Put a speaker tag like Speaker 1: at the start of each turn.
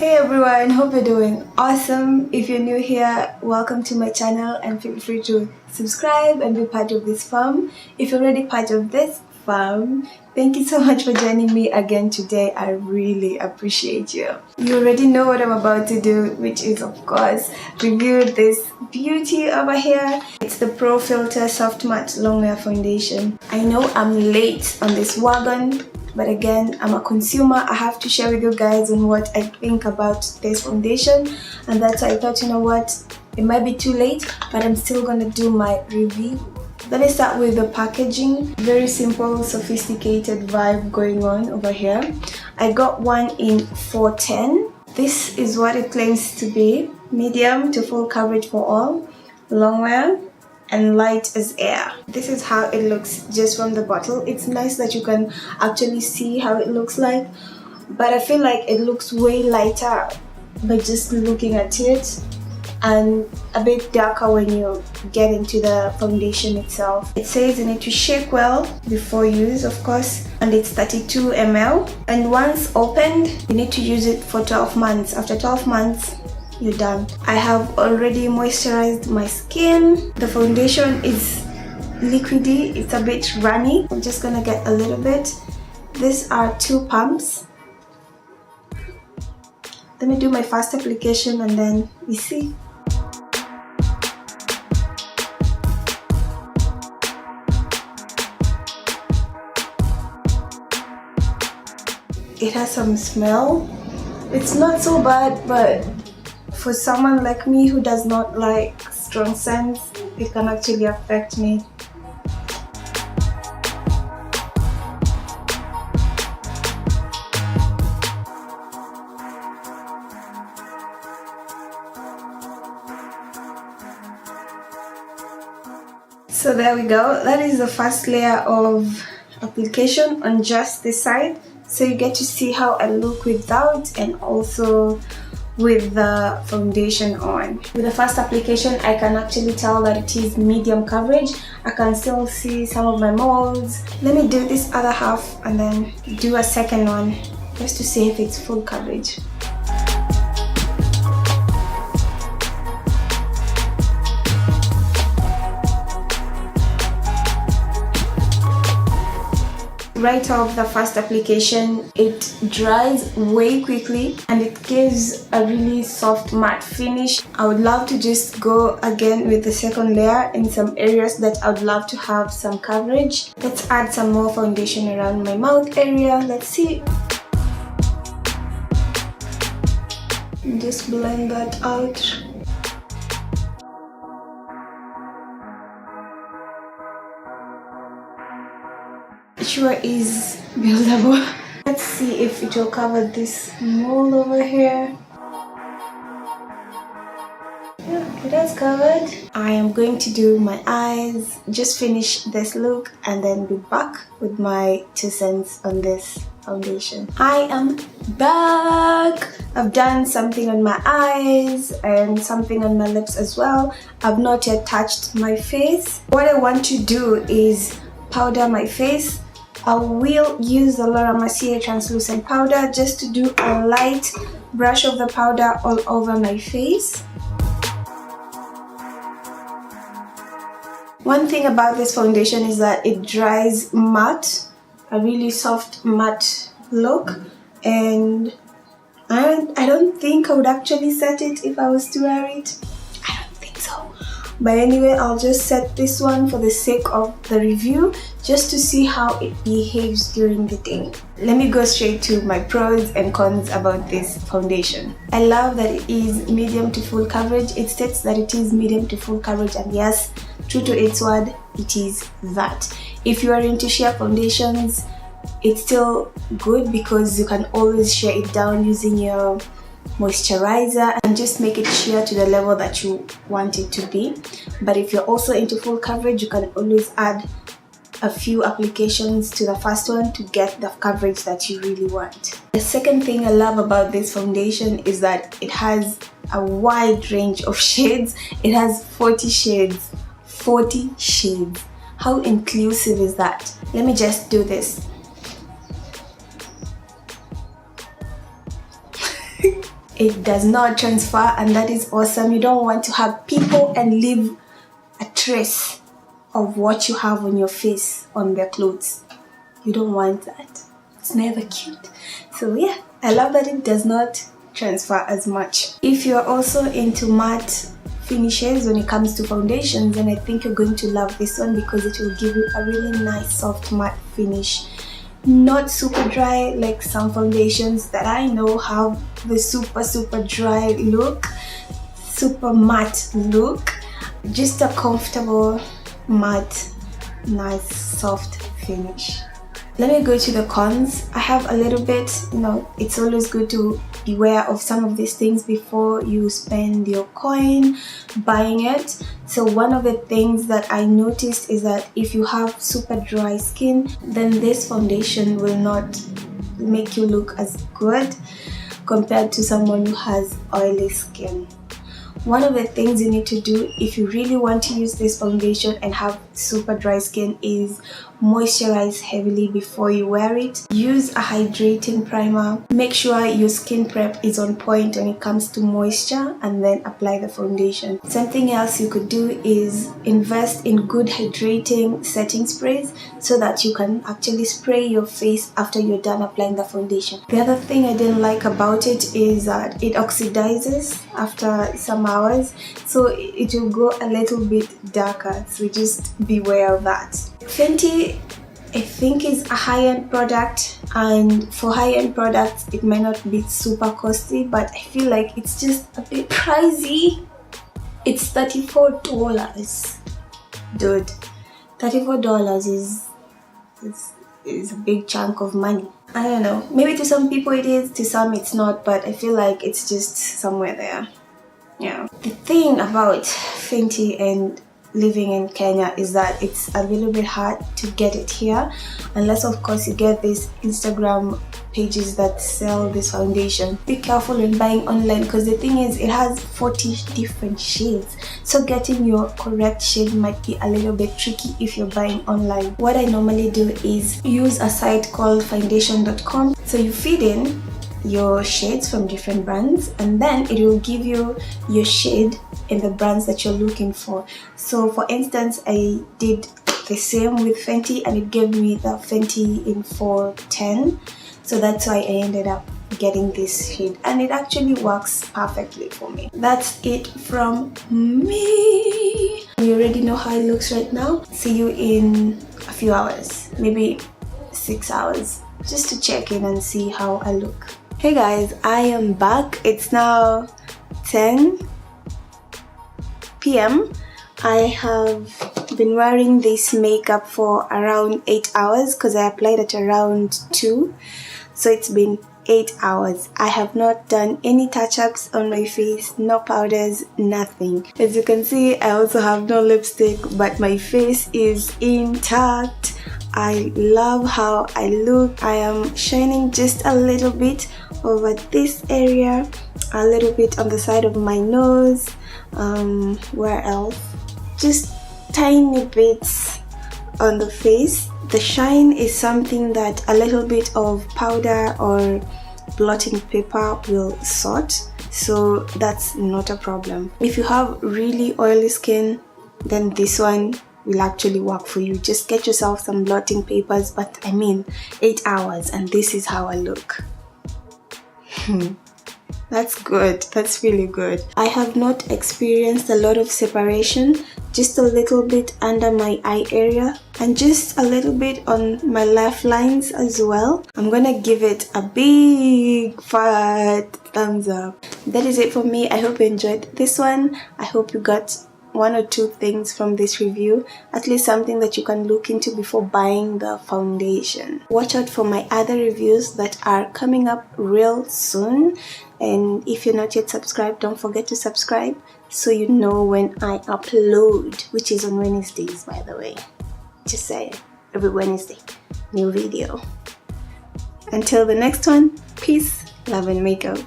Speaker 1: Hey everyone, hope you're doing awesome. If you're new here, welcome to my channel and feel free to subscribe and be part of this fam. If you're already part of this fam, thank you so much for joining me again today. I really appreciate you. You already know what I'm about to do, which is of course review this beauty over here. It's the Pro Filt'r Soft Matte Longwear Foundation. I know I'm late on this wagon, but again, I'm a consumer. I have to share with you guys on what I think about this foundation, and that's why I thought, you know what, it might be too late, but I'm still gonna do my review. Let me start with the packaging. Very simple, sophisticated vibe going on over here. I got one in 410. This is what it claims to be: medium to full coverage for all, longwear, and light as air. This is how it looks just from the bottle. It's nice that you can actually see how it looks like, but I feel like it looks way lighter by just looking at it, and a bit darker when you get into the foundation itself. It says you need to shake well before use, of course, and it's 32 ml, and once opened you need to use it for 12 months. After 12 months you're done. I have already moisturized my skin. The foundation is liquidy, it's a bit runny. I'm just gonna get a little bit. These are 2 pumps. Let me do my first application and then we see. It has some smell. It's not so bad, but for someone like me who does not like strong scents, it can actually affect me. So there we go. That is the first layer of application on just this side. So you get to see how I look without and also with the foundation on. With the first application, I can actually tell that it is medium coverage. I can still see some of my moles. Let me do this other half and then do a second one just to see if it's full coverage. Right off the first application, it dries way quickly and it gives a really soft matte finish. I would love to just go again with the second layer in some areas that I would love to have some coverage. Let's add some more foundation around my mouth area. Let's see. Just blend that out. Sure is buildable. Let's see if it will cover this mole over here. Yeah, it has covered. I am going to do my eyes, just finish this look, and then be back with my 2 cents on this foundation. I am back. I've done something on my eyes and something on my lips as well. I've not yet touched my face. What I want to do is powder my face. I will use the Laura Mercier translucent powder just to do a light brush of the powder all over my face. One thing about this foundation is that it dries matte, a really soft matte look, and I don't think I would actually set it if I was to wear it. I don't think so. But anyway, I'll just set this one for the sake of the review, just to see how it behaves during the day. Let me go straight to my pros and cons about this foundation. I love that it is medium to full coverage. It states that it is medium to full coverage, and yes, true to its word, it is that. If you are into sheer foundations, it's still good because you can always sheer it down using your moisturizer and just make it sheer to the level that you want it to be. But if you're also into full coverage, you can always add a few applications to the first one to get the coverage that you really want. The second thing I love about this foundation is that it has a wide range of shades. It has 40 shades. 40 shades. How inclusive is that? Let me just do this. it does not transfer, and that is awesome. You don't want to hug people and leave a trace of what you have on your face on their clothes. You don't want that. It's never cute. So yeah, I love that it does not transfer as much. If you're also into matte finishes when it comes to foundations, then I think you're going to love this one because it will give you a really nice soft matte finish. Not super dry like some foundations that I know have the super dry look, super matte look. Just a comfortable matte, nice soft finish. Let me go to the cons. I have a little bit, it's always good to be aware of some of these things before you spend your coin buying it. So one of the things that I noticed is that if you have super dry skin, then this foundation will not make you look as good compared to someone who has oily skin. One of the things you need to do if you really want to use this foundation and have super dry skin is moisturize heavily before you wear it. Use a hydrating primer. Make sure your skin prep is on point when it comes to moisture, and then apply the foundation. Something else you could do is invest in good hydrating setting sprays so that you can actually spray your face after you're done applying the foundation. The other thing I didn't like about it is that it oxidizes after some hours, so it will go a little bit darker, so just beware of that. Fenty, I think, is a high-end product, and for high-end products it might not be super costly, but I feel like it's just a bit pricey. It's $34. Dude, $34 is a big chunk of money. I don't know, maybe to some people it is, to some it's not, but I feel like it's just somewhere there. Yeah. The thing about Fenty and living in Kenya is that it's a little bit hard to get it here, unless of course you get these Instagram pages that sell this foundation. Be careful when buying online, because the thing is it has 40 different shades, so getting your correct shade might be a little bit tricky if you're buying online. What I normally do is use a site called Foundation.com. So you feed in your shades from different brands, and then it will give you your shade in the brands that you're looking for. So for instance, I did the same with Fenty, and it gave me the Fenty in 410, so that's why I ended up getting this shade, and it actually works perfectly for me. That's it from me. You already know how it looks right now. See you in a few hours, maybe 6 hours, just to check in and see how I look. Hey guys, I am back. It's now 10 p.m. I have been wearing this makeup for around 8 hours because I applied at around 2, so it's been 8 hours. I have not done any touch-ups on my face, no powders, nothing. As you can see, I also have no lipstick, but my face is intact. I love how I look. I am shining just a little bit over this area, a little bit on the side of my nose. Where else? Just tiny bits on the face. The shine is something that a little bit of powder or blotting paper will sort, so that's not a problem. If you have really oily skin, then this one will actually work for you. Just get yourself some blotting papers, but I mean 8 hours and this is how I look. That's good. That's really good. I have not experienced a lot of separation, just a little bit under my eye area and just a little bit on my laugh lines as well. I'm gonna give it a big fat thumbs up. That is it for me. I hope you enjoyed this one. I hope you got 1 or 2 things from this review, at least something that you can look into before buying the foundation. Watch out for my other reviews that are coming up real soon, and if you're not yet subscribed, don't forget to subscribe so you know when I upload, which is on Wednesdays, by the way. Just say it, every Wednesday, new video. Until the next one, peace, love and makeup.